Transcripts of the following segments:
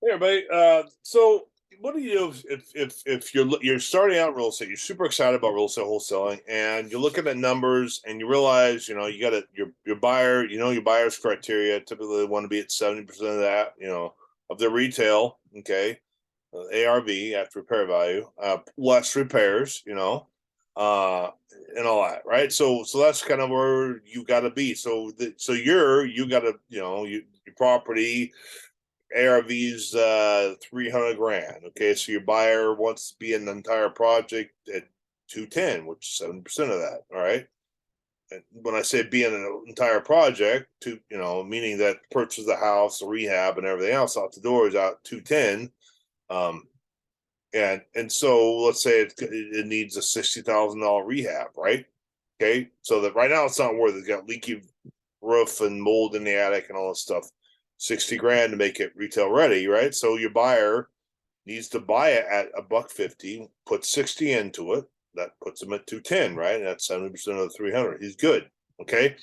Hey everybody. So what do you do if you're starting out in real estate, you're super excited about real estate wholesaling, and you're looking at numbers and you realize, you got your buyer, your buyer's criteria. Typically they want to be at 70% of that, of their retail, okay, ARV after repair value, less repairs, uh and all that, right? So that's kind of where you got to be. You got to, your property ARV's 300 grand. Okay, so your buyer wants to be in the entire project at 210, which is 7% of that. All right. And when I say be in an entire project, meaning that purchase the house, the rehab, and everything else out the door is out 210. Um, and so let's say it needs a $60,000 rehab, right? Okay, so that right now it's not worth it. It's got leaky roof and mold in the attic and all this stuff. 60 grand to make it retail ready, right? So your buyer needs to buy it at a buck 50, put 60 into it. That puts him at 210, right? And that's 70% of the 300. He's good. Okay.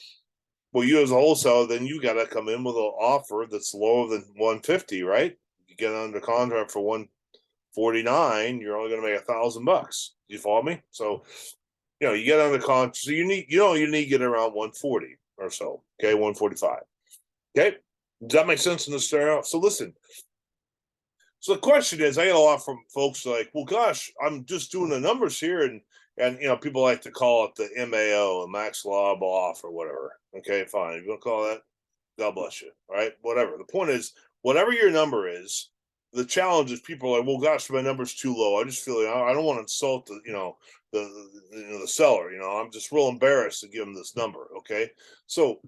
Well, you as a wholesaler, then you got to come in with an offer that's lower than 150, right? You get under contract for 149, you're only going to make $1,000. You follow me? So, you get under contract. So you need to get around 140 or so. Okay. 145. Okay. Does that make sense in the scenario? So listen. So the question is, I get a lot from folks like, well, gosh, I'm just doing the numbers here, and people like to call it the MAO, a max allowable offer, or whatever. Okay, fine. If you want to call that, God bless you. All right, whatever. The point is, whatever your number is, the challenge is people are like, well, gosh, my number's too low. I just feel like I don't want to insult the seller. I'm just real embarrassed to give him this number. Okay, so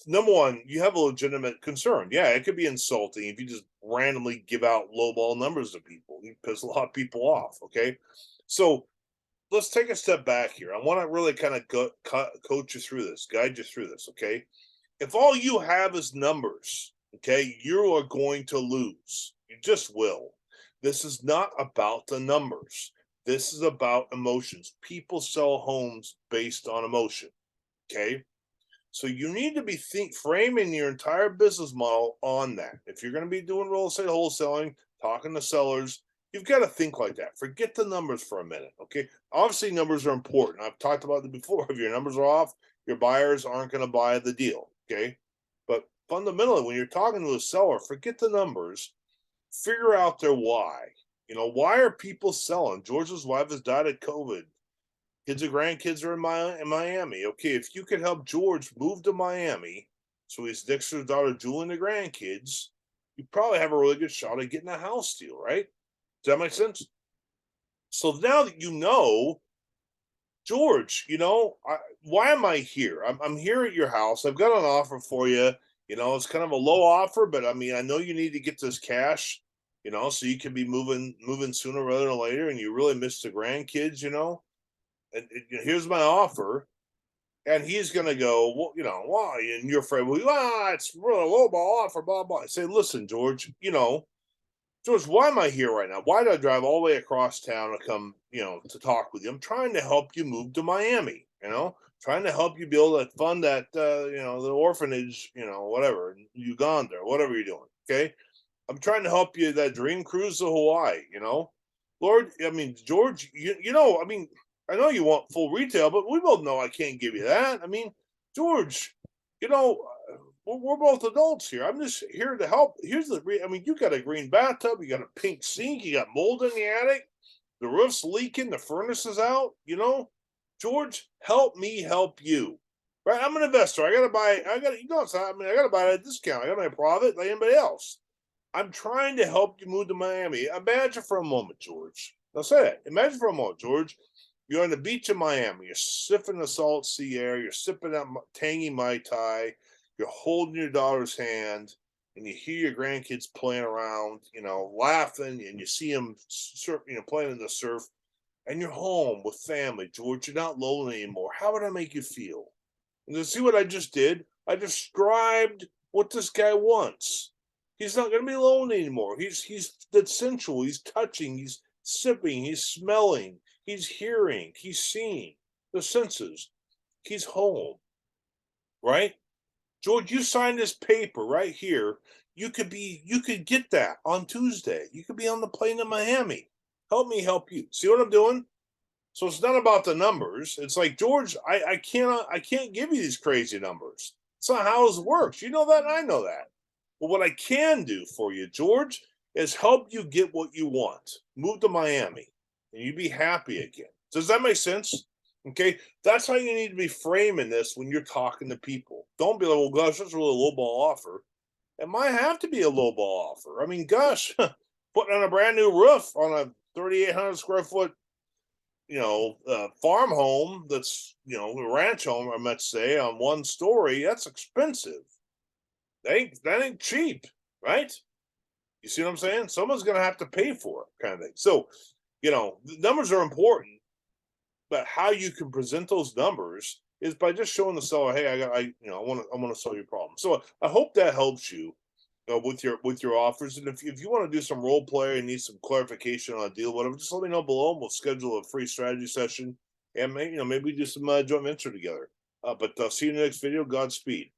number one, you have a legitimate concern. Yeah, it could be insulting if you just randomly give out lowball numbers to people. You piss a lot of people off. Okay, so let's take a step back here. I want to really kind of coach you through this, guide you through this. Okay, if all you have is numbers, okay, you are going to lose. You just will. This is not about the numbers. This is about emotions. People sell homes based on emotion. Okay, so you need to be framing your entire business model on that. If you're going to be doing real estate wholesaling, talking to sellers, you've got to think like that. Forget the numbers for a minute. Okay. Obviously, numbers are important. I've talked about it before. If your numbers are off, your buyers aren't going to buy the deal. Okay. But fundamentally, when you're talking to a seller, forget the numbers, figure out their why. Why are people selling? George's wife has died of COVID. Kids and grandkids are in Miami. Okay, if you could help George move to Miami so he's next to his daughter Julie and the grandkids, you probably have a really good shot at getting a house deal, right? Does that make sense? So now that George, why am I here? I'm here at your house. I've got an offer for you. It's kind of a low offer, but I mean, I know you need to get this cash, so you can be moving sooner rather than later, and you really miss the grandkids. And here's my offer. And he's going to go, well, why? And you're afraid, well, it's really low ball offer, blah, blah. I say, listen, George, George, why am I here right now? Why did I drive all the way across town to come, to talk with you? I'm trying to help you move to Miami, trying to help you be able to fund that, the orphanage, whatever, in Uganda, or whatever you're doing. Okay. I'm trying to help you that dream cruise to Hawaii. Lord, I mean, George, I mean, I know you want full retail, but we both know I can't give you that. I mean, George, we're both adults here. I'm just here to help. I mean, you got a green bathtub, you got a pink sink, you got mold in the attic, the roof's leaking, the furnace is out. George, help me help you. Right? I'm an investor. I gotta, I gotta buy at a discount. I gotta make a profit like anybody else. I'm trying to help you move to Miami. Imagine for a moment, George. Now say that. Imagine for a moment, George. You're on the beach in Miami. You're sipping the salt sea air. You're sipping that tangy Mai Tai. You're holding your daughter's hand, and you hear your grandkids playing around, laughing, and you see them playing in the surf. And you're home with family, George. You're not lonely anymore. How would I make you feel? And to see what I just did, I described what this guy wants. He's not going to be lonely anymore. He's that's sensual. He's touching. He's sipping. He's smelling. He's hearing. He's seeing. The senses. He's home, right? George, you signed this paper right here. You could get that on Tuesday. You could be on the plane to Miami. Help me help you. See what I'm doing? So it's not about the numbers. It's like, George, I can't give you these crazy numbers. It's not how it works. You know that, and I know that. But what I can do for you, George, is help you get what you want. Move to Miami, and you be happy again. Does that make sense? Okay, that's how you need to be framing this when you're talking to people. Don't be like, "Well, gosh, that's a really low ball offer." It might have to be a low ball offer. I mean, gosh, putting on a brand new roof on a 3,800 square foot farm home that's, a ranch home, I might say, on one story, that's expensive. That ain't cheap, right? You see what I'm saying? Someone's gonna have to pay for it, kind of thing. So, the numbers are important, but how you can present those numbers is by just showing the seller, hey, I want to solve your problem. So I hope that helps you, with your offers. And if you want to do some role play and need some clarification on a deal, whatever, just let me know below, and we'll schedule a free strategy session, and maybe do some joint venture together. But see you in the next video. Godspeed.